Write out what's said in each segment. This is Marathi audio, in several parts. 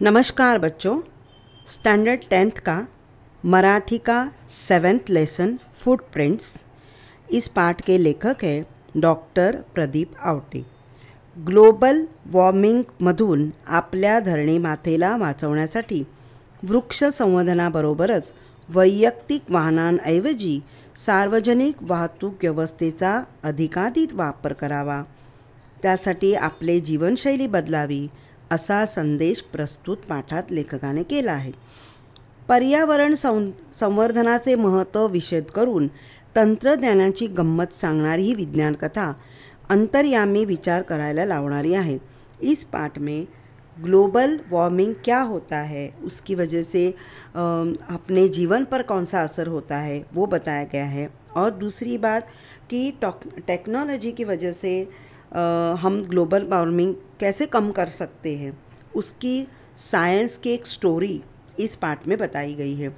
नमस्कार बच्चों। स्टैंडर्ड 10th का मराठी का 7th लेसन फुटप्रिंट्स। इस पाठ के लेखक हैं डॉक्टर प्रदीप आवटे। ग्लोबल वॉर्मिंगमधून आपल्या धरणीमातेला वाचवण्यासाठी वृक्ष संवर्धनाबरोबरच वैयक्तिक वाहनांऐवजी सार्वजनिक वाहतूक व्यवस्थेचा अधिकाधिक वापर करावा, त्यासाठी आपले जीवनशैली बदलावी असा संदेश प्रस्तुत पाठात लेखकाने केला आहे। पर्यावरण संवर्धनाचे महत्त्व विशद करून तंत्रज्ञानाची गंमत सांगणारी ही विज्ञान कथा अंतर्यामी विचार करायला लावणारी आहे। इस पाठ में ग्लोबल वार्मिंग क्या होता है, उसकी वजह से अपने जीवन पर कौन सा असर होता है वो बताया गया है। और दूसरी बात कि टेक्नोलॉजी की वजह से हम ग्लोबल वार्मिंग कैसे कम कर सकते हैं, उसकी सायन्स की एक स्टोरी इस पाठ में बताई गई है।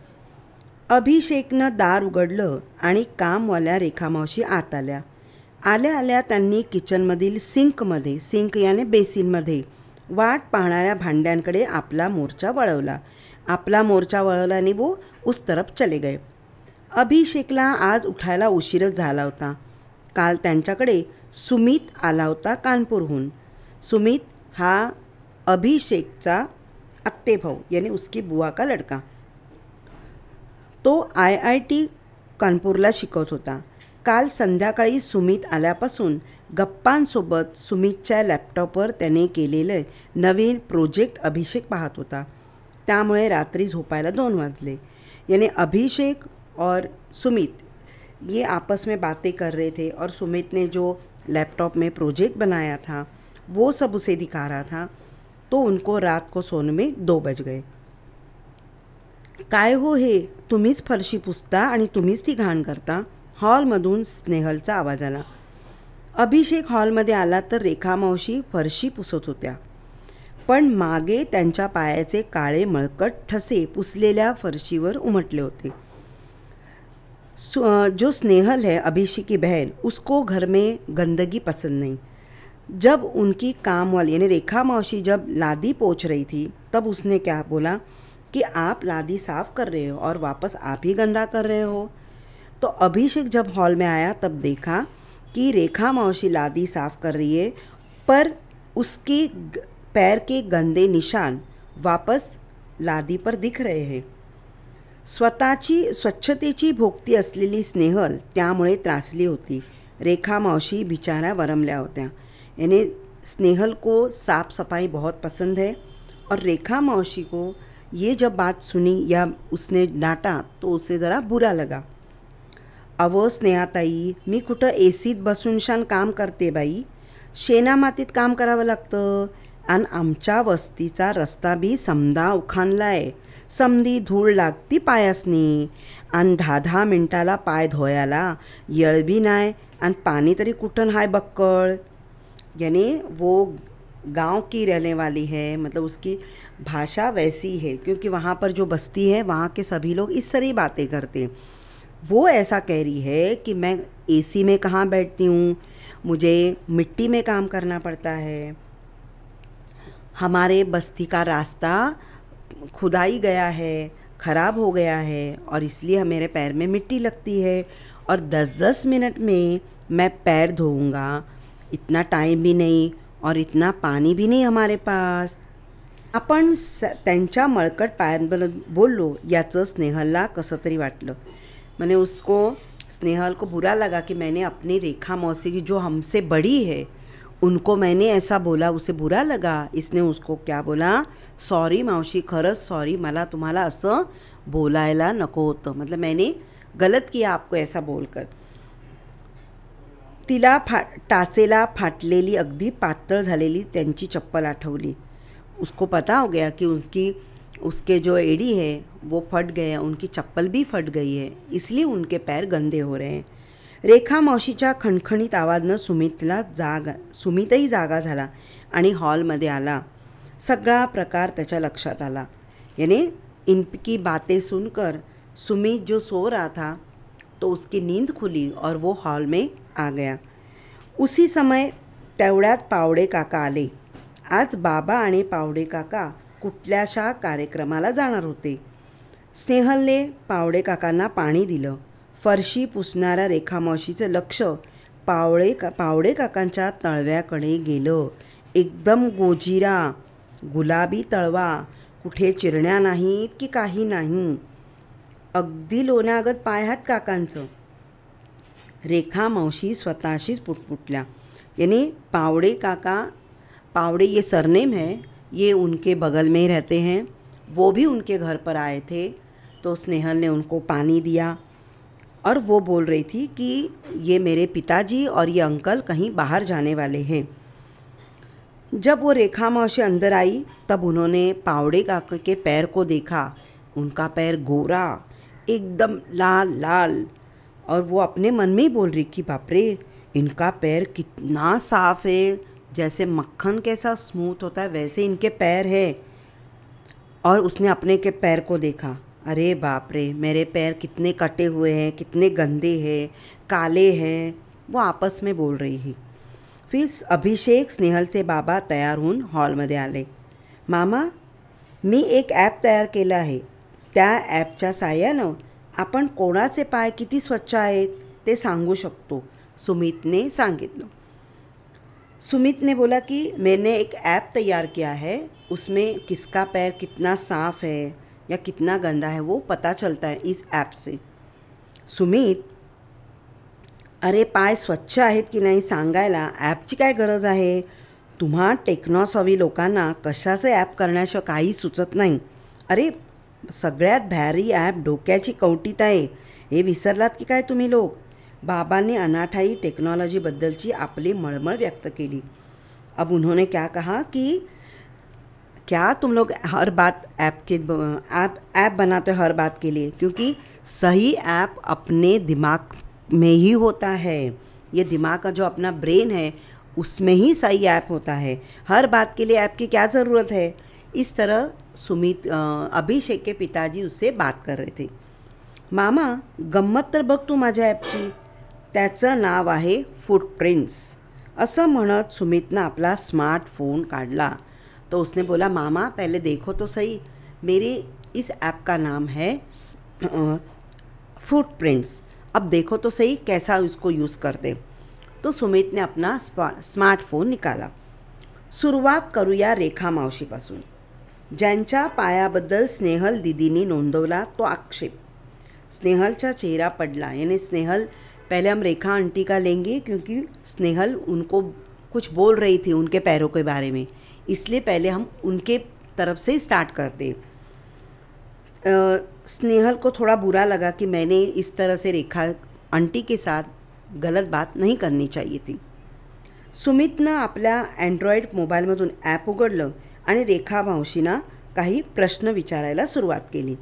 अभिषेकनं दार उघडलं आणि कामवाल्या रेखामावशी आत आल्या। आल्या आल्या त्यांनी किचनमधील सिंक याने बेसिनमध्ये वाट पाहणाऱ्या भांड्यांकडे आपला मोर्चा वळवला आणि वो उस तरफ चले गए। अभिषेकला आज उठायला उशीरच झाला होता। काल त्यांच्याकडे सुमित आला होता कानपूरहून। सुमित हा अभिषेकचा आत्तेभाऊ यानी उसकी बुआ का लड़का। तो IIT कानपूरला शिकवत होता। काल संध्याकाळी सुमित आल्यापासून गप्पांसोबत सुमितच्या लॅपटॉपवर त्याने केलेले नवीन प्रोजेक्ट अभिषेक पाहत होता। त्यामुळे रात्री झोपायला 2 वाजले। यानी अभिषेक और सुमित ये आपस में बातें कर रहे थे और सुमित ने जो लैपटॉप में प्रोजेक्ट बनाया था वो सब उसे दिखा रहा था। तो उनको रात को सोने में 2 बज गए। काय हो हे, तुम्हीच फरशी पुसता आणि तुम्हीच ती घाण करता, हॉलमधून स्नेहलचा आवाज आला। अभिषेक हॉलमध्ये आला तर रेखा मावशी फरशी पुसत होत्या, पण मागे त्यांच्या पायाचे काळे मळकट ठसे पुसलेल्या फरशीवर उमटले होते। जो स्नेहल है अभिषेक की बहन, उसको घर में गंदगी पसंद नहीं। जब उनकी काम वाली यानी रेखा मौसी जब लादी पोंछ रही थी तब उसने क्या बोला कि आप लादी साफ़ कर रहे हो और वापस आप ही गंदा कर रहे हो। तो अभिषेक जब हॉल में आया तब देखा कि रेखा मौसी लादी साफ़ कर रही है, पर उसकी पैर के गंदे निशान वापस लादी पर दिख रहे हैं। स्वतःची स्वच्छतेची भोगती असलेली स्नेहल त्यामुळे त्रासली होती। रेखा मावशी बिचारा वरमल्या होत्या। यानी स्नेहल को साफ़ सफाई बहुत पसंद है और रेखा मावशी को ये जब बात सुनी या उसने डांटा तो उसे ज़रा बुरा लगा। अवो स्नेहाताई, मी कुठं एसीत बसून शान काम करते बाई, शेणामातीत काम करावं लागतं आणि आमच्या वस्तीचा रस्ता बी समदा उखाणलाय, समधी धूळ लागती पायासनी आणि 10-10 मिनटाला पाय धोयाला येळ बी नाही आणि पाणी तरी कुठं हाय बक्कळ। यानी वो गांव की रहने वाली है, मतलब उसकी भाषा वैसी है क्योंकि वहाँ पर जो बस्ती है वहाँ के सभी लोग इस तरह बातें करते हैं। वो ऐसा कह रही है कि मैं एसी में कहाँ बैठती हूँ, मुझे मिट्टी में काम करना पड़ता है, हमारे बस्ती का रास्ता खुदाई गया है, ख़राब हो गया है और इसलिए मेरे पैर में मिट्टी लगती है और 10-10 मिनट में मैं पैर धोऊंगा, इतना टाइम भी नहीं और इतना पानी भी नहीं हमारे पास। आपण त्यांच्या मळकट पायांबद्दल बोललो याचं स्नेहलला कसं तरी वाटलं। मैंने उसको स्नेहल को बुरा लगा कि मैंने अपनी रेखा मौसी की जो हमसे बड़ी है उनको मैंने ऐसा बोला, उसे बुरा लगा। इसने उसको क्या बोला, सॉरी मावशी, खरंच सॉरी, मला तुम्हाला असं बोलायला नको होतं, मतलब मैंने गलत किया आपको ऐसा बोलकर। तिला टाचेला फाटलेली अगदी पातळ झालेली त्यांची चप्पल आठवली। उसको पता हो गया कि उसके जो एड़ी है वो फट गए, उनकी चप्पल भी फट गई है, इसलिए उनके पैर गंदे हो रहे हैं। रेखा मावशीच्या खणखणीत आवाजनं सुमितही जागा झाला आणि हॉलमध्ये आला। सगळा प्रकार त्याच्या लक्षात आला। यानी इनकी बातें सुनकर सुमित जो सो रहा था तो उसकी नींद खुली और वो हॉल में आ गया। उसी समय तेवढ्यात पावडे काका आले। आज बाबा आणि पावडे काका कुठल्याशा कार्यक्रमाला जाणार होते. स्नेहलने पावडे काकांना पाणी दिलं. फरशी पुसणाऱ्या रेखामावशीचं लक्ष पावडे काकांच्या तळव्याकडे गेलं. एकदम गोजिरा, गुलाबी तळवा, कुठे चिरण्या नाहीत की काही नाही. अगदी लोण्यागत पाय आहेत काकांचं. रेखा मावशी स्वतःशीच पुटपुटल्या, यानी पावड़े ये सरनेम है, ये उनके बगल में ही रहते हैं, वो भी उनके घर पर आए थे. तो स्नेहल ने उनको पानी दिया और वो बोल रही थी कि ये मेरे पिताजी और ये अंकल कहीं बाहर जाने वाले हैं. जब वो रेखा मौसी अंदर आई तब उन्होंने पावड़े काका के पैर को देखा. उनका पैर गोरा, एकदम लाल लाल, और वो अपने मन में ही बोल रही कि बाप रे, इनका पैर कितना साफ़ है, जैसे मक्खन कैसा स्मूथ होता है वैसे इनके पैर है. और उसने अपने के पैर को देखा. अरे बाप रे, मेरे पैर कितने कटे हुए हैं, कितने गंदे हैं, काले हैं, वो आपस में बोल रही थी. फिर अभिषेक स्नेहलचे बाबा तयार होऊन हॉलमध्ये आले. मामा, मी एक ॲप तयार केलं आहे. त्या ॲपच्या साहाय्यानं आपण कोणाचे पाय किती स्वच्छ आहेत ते सांगू शकतो, सुमितने सांगितलं. सुमित ने बोला कि मैंने एक ऐप तैयार किया है, उसमें किसका पैर कितना साफ़ है या कितना गंदा है वो पता चलता है इस ऐप से. सुमित, अरे पाय स्वच्छ आहेत की नाही सांगायला ॲपची काय गरज आहे. तुम्हा टेक्नॉसॉवी लोकांना कशाचे ॲप करण्याशिवाय काही सुचत नाही. अरे सगळ्यात भारी ॲप डोक्याची कवटीत आहे, हे विसरलात की काय तुम्ही लोक. बाबांनी अनाठाई टेक्नॉलॉजीबद्दलची आपली मळमळ व्यक्त केली. अब उन्होंने क्या कहा कि क्या तुम लोग हर बात ऐप बनाते हो हर बात के लिए, क्योंकि सही ऐप अपने दिमाग में ही होता है. ये दिमाग का जो अपना ब्रेन है उसमें ही सही ऐप होता है. हर बात के लिए ऐप की क्या ज़रूरत है. इस तरह सुमित अभिषेक के पिताजी उससे बात कर रहे थे. मामा, गंमत तर बघ तू माझ्या ॲपची, त्याचं नाव आहे फुटप्रिंट्स. असं म्हणत सुमितनं आपला स्मार्टफोन काढला. तो उसने बोला, मामा पहले देखो तो सही, मेरी इस ऐप का नाम है फुटप्रिंट्स. अब देखो तो सही कैसा इसको यूज़ करते. तो सुमित ने अपना स्मार्टफोन निकाला. सुरुवात करूया रेखा मावशीपासून, ज्यांच्या पायाबद्दल स्नेहल दीदीनी नोंदवला तो आक्षेप. स्नेहलचा चेहरा पडला. यानी स्नेहल, पहले हम रेखा आंटी का लेंगे क्योंकि स्नेहल उनको कुछ बोल रही थी उनके पैरों के बारे में, इसलिए पहले हम उनके तरफ से स्टार्ट करते. स्नेहल को थोड़ा बुरा लगा कि मैंने इस तरह से रेखा आंटी के साथ गलत बात नहीं करनी चाहिए थी. सुमितनं आपल्या अँड्रॉईड मोबाईलमधून ॲप उघडलं आणि रेखा मावशींना काही प्रश्न विचारायला सुरुवात केली.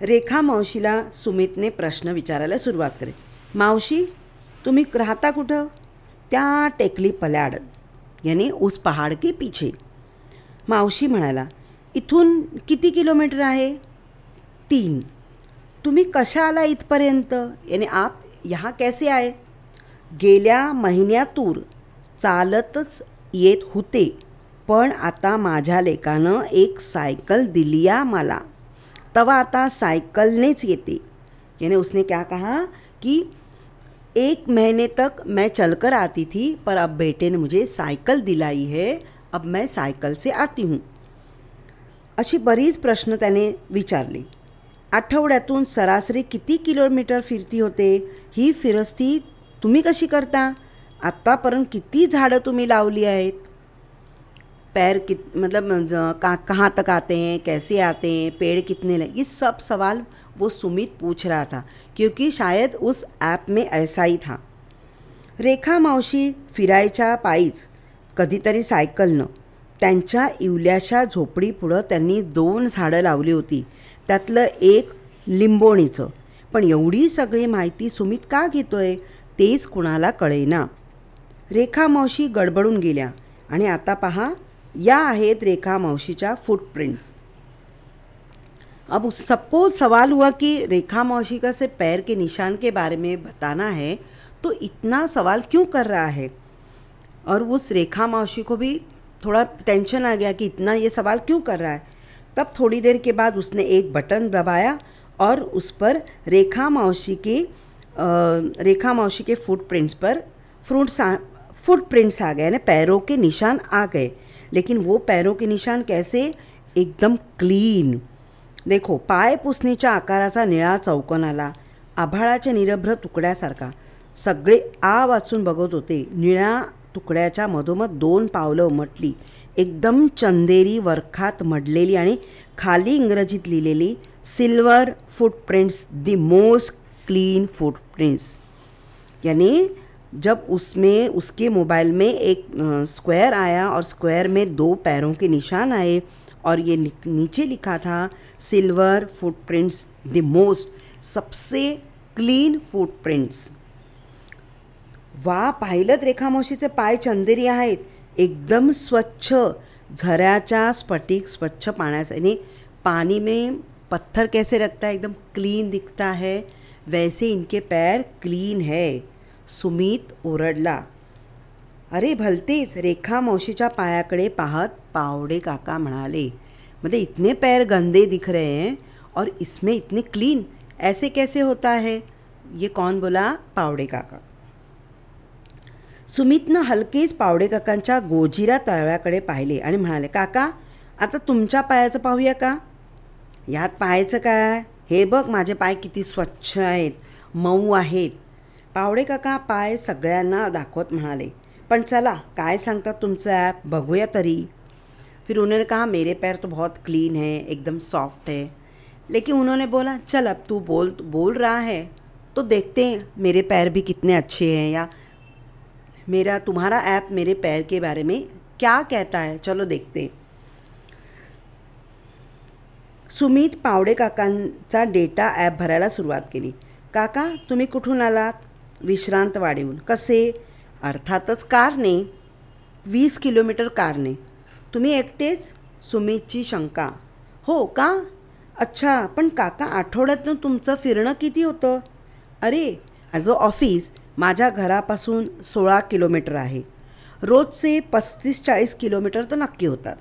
रेखा मावशीला सुमितने प्रश्न विचारायला सुरुवात केली. मावशी, तुम्ही राहता कुठं. त्या टेकली पल्याड, यानी उस पहाड़ के पीछे. मावशी म्हणाला, इथून किती किलोमीटर आहे. 3. तुम्ही कशा आला इथपर्यंत, यानी आप यहाँ कैसे आए. गेल्या महिन्यातून चालतच येत होते, पण आता माझ्या लेकानं एक सायकल दिली मला, तवा आता साइकिलनेच येते. यानी उसने क्या कहा कि 1 महीने तक मैं चलकर आती थी, पर अब बेटे ने मुझे साइकिल दिलाई है, अब मैं साइकिल से आती हूँ. अशी बरीच प्रश्न त्याने विचारली. आठवड्यातून सरासरी किती किलोमीटर फिरती होते. ही फिरस्ती तुम्ही कशी करता. आत्तापर्यंत किती झाडं तुम्ही लावली आहेत. पैर मतलब कहाँ तक आते हैं, कैसे आते हैं, पेड़ कितने लगे. ये सब सवाल वो सुमित पूछ रहा था, क्योंकि शायद उस ऐप में ऐसा ही था. रेखा मावशी फिरायच्या पायीच, कधीतरी सायकलनं. त्यांच्या इवल्याशा झोपडीपुढं त्यांनी 2 झाडं लावली होती, त्यातलं एक लिंबोणीचं. पण एवढी सगळी माहिती सुमित का घेतोय तेच कुणाला कळेना. रेखा मावशी गडबडून गेल्या. आणि आता पहा, या आहेत रेखा मौसी फुटप्रिंट्स. अब सबको सवाल हुआ कि रेखा मौसी का से पैर के निशान के बारे में बताना है, तो इतना सवाल क्यों कर रहा है. और उस रेखा मौसी को भी थोड़ा टेंशन आ गया कि इतना ये सवाल क्यों कर रहा है। तब थोड़ी देर के बाद उसने एक बटन दबाया और उस पर रेखा मौसी के फुटप्रिंट्स पर फुटप्रिंट्स आ गए, यानी पैरों के निशान आ गए। लेकिन वो पैरों के निशान कैसे? एकदम क्लीन। देखो, पाय पुसणीच्या आकाराचा निळा चौकोन आला, आभाळाच्या निरभ्र तुकड्यासारखा. सगळे आ वाचून बघत होते. निळ्या तुकड्याच्या मधोमध 2 पावलं उमटली, एकदम चंदेरी वरखात मडलेली आणि खाली इंग्रजीत लिहिलेली, silver footprints, the most clean footprints. यानी जब उसमें उसके मोबाइल में एक स्क्वायर आया और स्क्वायर में 2 पैरों के निशान आए और ये नीचे लिखा था सिल्वर फुटप्रिंट्स, द मोस्ट, सबसे क्लीन फुटप्रिंट्स. वा, पाहिलं रेखा मावशीचे पाय चंदेरी आहेत, एकदम स्वच्छ, झऱ्याच्या स्फटिक स्वच्छ पाण्याचे. यानी पानी में पत्थर कैसे रखता है, एकदम क्लीन दिखता है, वैसे इनके पैर क्लीन है. सुमित ओरडला. अरे भलतेच, रेखा मावशीच्या पायाकडे पाहत पावडे काका म्हणाले, मतलब इतने पैर गंदे दिख रहे हैं और इसमें इतने क्लीन, ऐसे कैसे होता है? ये कौन बोला? पावडे काका. सुमितनं हलकेच पावडे काकांच्या गोजिरा तळव्याकडे पाहिले आणि म्हणाले, काका आता तुमच्या पायाचं पाहूया का? यात पाहायचं काय? हे बघ, माझे पाय किती स्वच्छ आहेत, मऊ आहेत. पावडे काका पाय सगळ्यांना दाखवत म्हणाले, पण चला काय सांगतात तुमचं ॲप, बघूया तरी. फिर उन्होंने कहा, मेरे पैर तो बहुत क्लीन है, एकदम सॉफ्ट है. लेकिन उन्होंने बोला, चल अब तू बोल रहा है तो देखते हैं मेरे पैर भी कितने अच्छे हैं, या तुम्हारा ऐप मेरे पैर के बारे में क्या कहता है, चलो देखते हैं. सुमित पावडे काकांचा डेटा ॲप भरायला सुरुवात केली. काका तुम्ही कुठून आलात? विश्रांतवाडीहून. कसे? अर्थातच कारने. 20 किलोमीटर कारने. तुम्ही एकटेच? सुमितची शंका. हो का? अच्छा, पण काका आठवड्यातून तुमचं फिरणं किती होतं? अरे, जो ऑफिस माझ्या घरापासून 16 किलोमीटर आहे. रोजचे 35-40 किलोमीटर तर नक्की होतात.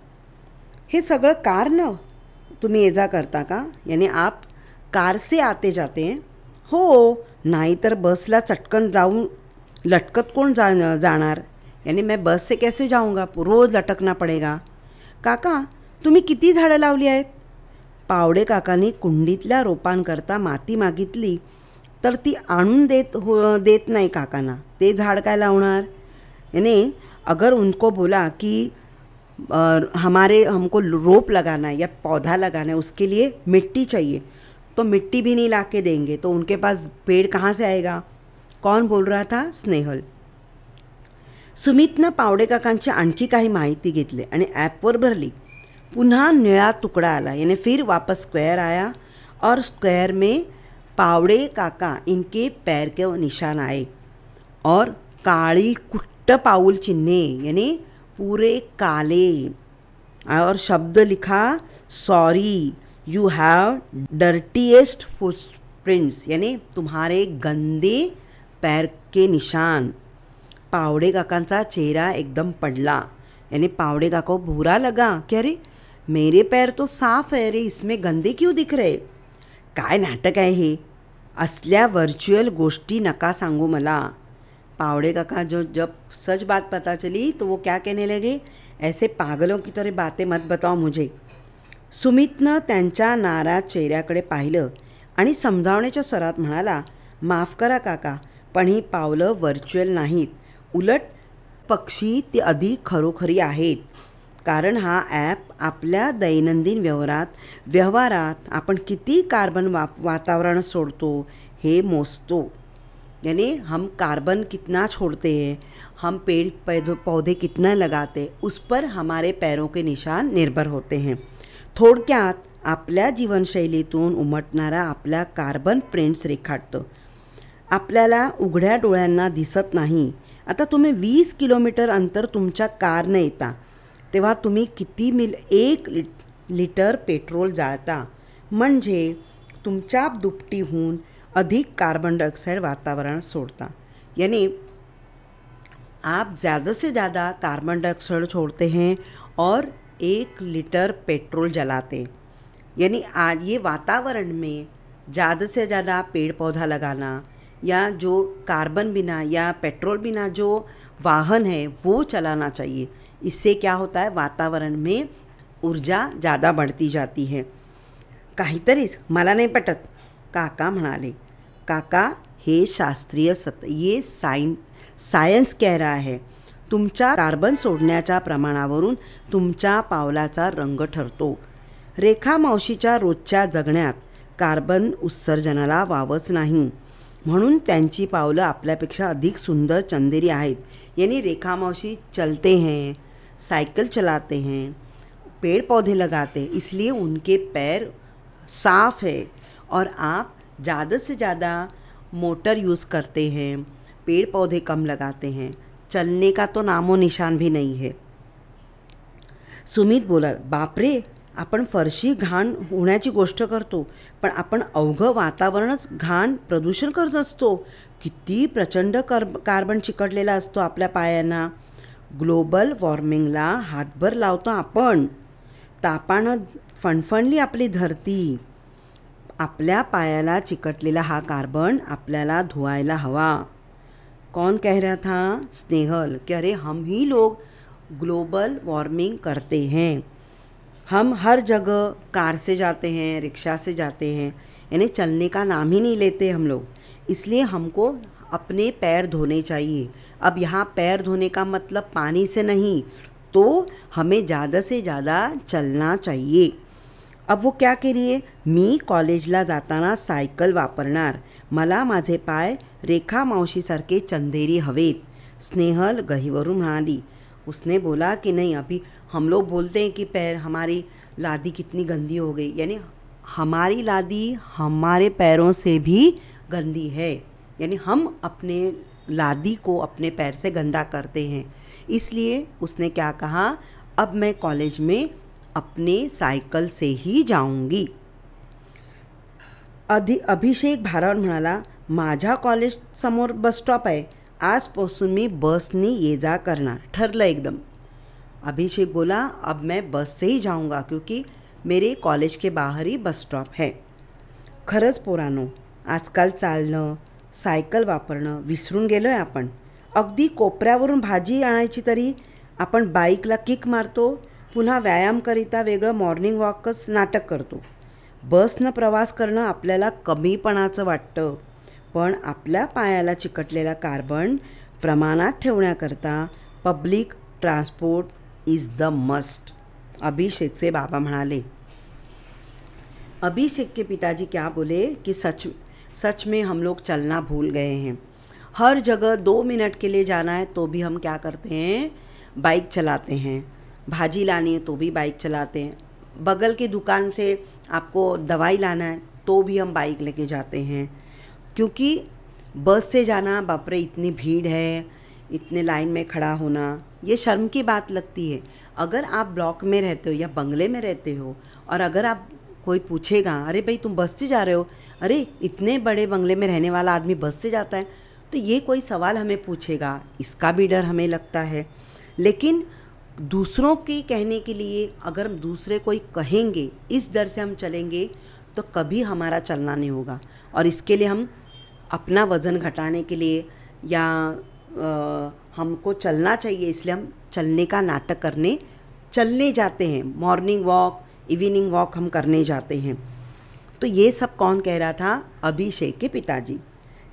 हे सगळं कारनं तुम्ही ये जा करता का? यानी आप कार से आते जाते हैं? हो, नाही तर बसला चटकन जाऊन लटकत कोण जाणार? यानी मैं बस से कैसे जाऊंगा, रोज लटकना पडेगा. काका तुम्ही किती झाडं लावली आहेत? पावडे काकांनी कुंडीतल्या रोपांकरता माती मागितली तर ती आणून देत नाही काकांना. ते झाड काय लावणार? यानी अगर उनको बोला कि हमको रोप लगाना है या पौधा लगाना है, उसके लिए मिट्टी चाहिए, तो मिट्टी भी नहीं लाके देंगे, तो उनके पास पेड़ कहाँ से आएगा? कौन बोल रहा था? स्नेहल. सुमितनं पावडे काकांची आणखी काही माहिती घेतली आणि ॲपवर भरली. पुन्हा निळा तुकडा आला, यानी फिर वापस स्क्वायर आया और स्क्वायर में पावड़े काका इनके पैर के निशान आए और काली कुट्ट पाउल चिन्हे, यानी पूरे काले, और शब्द लिखा, sorry you have dirtiest footprints, यानी तुम्हारे गंदे पैर के निशान. पावड़े काकांचा चेहरा एकदम पडला. यानी पावड़े काका को बुरा लगा कि अरे मेरे पैर तो साफ है रे, इसमें गंदे क्यों दिख रहे? काय नाटक आहे हे, असल्या वर्चुअल गोष्टी नका सांगू मला. पावड़े काका जब सच बात पता चली तो वो क्या कहने लगे, ऐसे पागलों की तरह बातें मत बताओ मुझे. सुमितनं त्यांच्या नाराज चेहऱ्याकडे पाहिलं आणि समजावण्याच्या स्वरात म्हणाला, माफ करा काका, पण ही पावलं व्हर्च्युअल नाहीत, उलट पक्षी ती अधिक खरोखरी आहेत. कारण हा ॲप आपल्या दैनंदिन व्यवहारात आपण किती कार्बन वातावरण सोडतो हे मोजतो. यानी हम कार्बन कितना छोड़ते हैं, हम पेड़ पौधे कितना लगाते, उस पर हमारे पैरों के निशान निर्भर होते हैं. थोडक्यात आपल्या जीवनशैलीतून उमटणारा आपल्या कार्बन प्रिंट्स रेखाटतं. आपल्याला उघड्या डोळ्यांना दिसत नाही. आता तुम्ही 20 किलोमीटर अंतर तुमच्या कारने येता तेव्हा तुम्ही किती 1 लिटर पेट्रोल जाळता, म्हणजे तुमच्या दुपटीहून अधिक कार्बन डायऑक्साईड वातावरणात सोडता. यानी आप ज़्यादा से ज़्यादा कार्बन डाइऑक्साइड छोड़ते हैं और 1 लीटर पेट्रोल जलाते हैं। यानी आज ये वातावरण में ज़्यादा से ज़्यादा पेड़ पौधा लगाना या जो कार्बन बिना या पेट्रोल बिना जो वाहन है वो चलाना चाहिए। इससे क्या होता है, वातावरण में ऊर्जा ज़्यादा बढ़ती जाती है। काहीतरीच मला नाही पटत, काका म्हणाले. काका, हे शास्त्रीय सत्य, ये सायन्स कह रहा है. तुमच्या कार्बन सोडण्याच्या प्रमाणावरून तुमच्या पावलाचा रंग ठरतो. रेखा मावशीच्या रोजच्या जगण्यात कार्बन उत्सर्जनाला वावच नाही, म्हणून त्यांची पावलं आपल्यापेक्षा अधिक सुंदर चंदेरी आहेत. यानी रेखा मावशी चलते हैं, साइकिल चलाते हैं, पेड़ पौधे लगाते हैं, इसलिए उनके पैर साफ़ है। और आप ज़्यादा से ज़्यादा मोटर यूज़ करते हैं, पेड़ पौधे कम लगाते हैं, चलने का तो नामो निशान भी नहीं है। सुमित बोला, बापरे, आपण फरशी घाण होण्याची गोष्ट करतो, पण आपण अवघं वातावरणच घाण प्रदूषण करत असतो. किती प्रचंड कार्बन चिकटलेला असतो आपल्या पायांना. ग्लोबल वॉर्मिंगला हातभर लावतो आपण. तापानं फणफणली आपली धरती. आपल्या पायाला चिकटलेला हा कार्बन आपल्याला धुवायला हवा. कौन कह रहा था? स्नेहल, कि अरे हम ही लोग ग्लोबल वार्मिंग करते हैं. हम हर जगह कार से जाते हैं, रिक्शा से जाते हैं, यानी चलने का नाम ही नहीं लेते हम लोग. इसलिए हमको अपने पैर धोने चाहिए. अब यहाँ पैर धोने का मतलब पानी से नहीं, तो हमें ज़्यादा से ज़्यादा चलना चाहिए. अब वो क्या कह रही है? मी कॉलेजला जाताना सायकल वापरणार. मला माझे पाय रेखा मावशीसारखे चंदेरी हवेत. स्नेहल गहीवरून म्हणाली. उसने बोला कि नहीं, अभी हम लोग बोलते हैं कि पैर, हमारी लादी कितनी गंदी हो गई, यानी हमारी लादी हमारे पैरों से भी गंदी है. यानी हम अपने लादी को अपने पैर से गंदा करते हैं. इसलिए उसने क्या कहा, अब मैं कॉलेज में अपने सायकल से ही जाऊंगी. अभिषेक भारावर म्हणाला, माझ्या कॉलेज समोर बस स्टॉप आहे, आजपासून मी बसने ये जा करणार. ठरलं एकदम. अभिषेक बोला, अब मैं बस से ही जाऊंगा क्योंकि मेरे कॉलेज के बाहर ही बस स्टॉप है. खरंच पोरांनो, आजकाल चालणं, सायकल वापरणं विसरून गेलो आहे आपण. अगदी कोपऱ्यावरून भाजी आणायची तरी आपण बाईकला किक मारतो, पुन्हा व्यायामकरिता वेगळं मॉर्निंग वॉकच नाटक करतो. बसनं प्रवास करणं आपल्याला कमीपणाचं वाटतं, पण आपल्या पायाला चिकटलेला कार्बन प्रमाणात ठेवण्याकरता public transport is the must. Abhishek से बाबा म्हणाले. अभिषेक के पिताजी क्या बोले कि सच में हम लोग चलना भूल गए हैं. हर जगह 2 मिनट के लिए जाना है तो भी हम क्या करते हैं, बाइक चलाते हैं. भाजी लानी है तो भी बाइक चलाते हैं. बगल की दुकान से आपको दवाई लाना है तो भी हम बाइक लेके जाते हैं. क्योंकि बस से जाना, बाप रे, इतनी भीड़ है, इतने लाइन में खड़ा होना, ये शर्म की बात लगती है. अगर आप ब्लॉक में रहते हो या बंगले में रहते हो और अगर आप कोई पूछेगा, अरे भाई तुम बस से जा रहे हो, अरे इतने बड़े बंगले में रहने वाला आदमी बस से जाता है, तो ये कोई सवाल हमें पूछेगा, इसका भी डर हमें लगता है. लेकिन दूसरों के कहने के लिए अगर दूसरे कोई कहेंगे, इस डर से हम चलेंगे तो कभी हमारा चलना नहीं होगा. और इसके लिए हम अपना वज़न घटाने के लिए या हमको चलना चाहिए, इसलिए हम चलने का नाटक करने चलने जाते हैं. मॉर्निंग वॉक, इवनिंग वॉक हम करने जाते हैं. तो ये सब कौन कह रहा था? अभिषेक के पिताजी.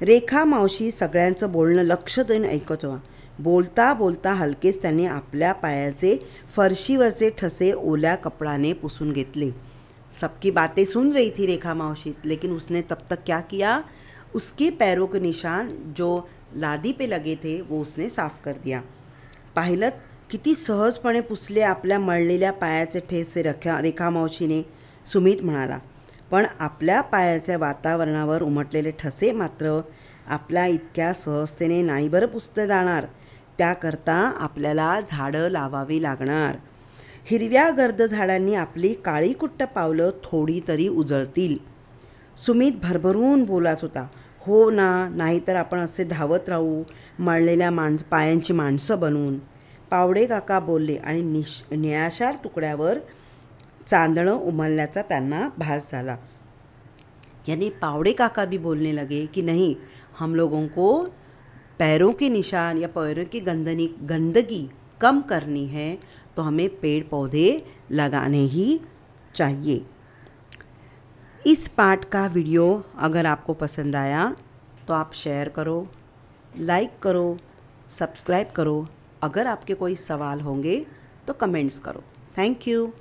रेखा मावशी सगळ्यांचं बोलणं लक्ष देऊन ऐकत होता. बोलता बोलता हलकेच त्याने आपल्या पायाचे फरशीवरचे ठसे ओल्या कपडाने पुसून घेतले. सबकी बातें सुन रही थी रेखा मावशी, लेकिन उसने तब तक क्या किया, उसके पैरों के निशान जो लादी पे लगे थे वो उसने साफ कर दिया. पाहिलं किती सहजपणे पुसले आपल्या मळलेल्या पायाचे ठसे रेखा मावशीने, सुमित म्हणाला. पण आपल्या पायाच्या वातावरणावर उमटलेले ठसे मात्र आपल्या इतक्या सहजतेने नाही बरं पुसले जाणार. त्याकरता आपल्याला झाडं लावावी लागणार. हिरव्या गर्द झाडांनी आपली काळीकुट्ट पावलं थोडी तरी उजळतील. सुमित भरभरून बोलत होता. हो ना, नाहीतर आपण असे धावत राहू मळलेल्या पायांची माणसं बनून. पावडे काका बोलले आणि निळाशार तुकड्यावर चांदणं उमलल्याचा त्यांना भास झाला. यानी पावड़े काका भी बोलने लगे कि नहीं, हम लोगों को पैरों के निशान या पैरों की गंदगी कम करनी है तो हमें पेड़ पौधे लगाने ही चाहिए. इस पाठ का वीडियो अगर आपको पसंद आया तो आप शेयर करो, लाइक करो, सब्सक्राइब करो. अगर आपके कोई सवाल होंगे तो कमेंट्स करो. Thank you.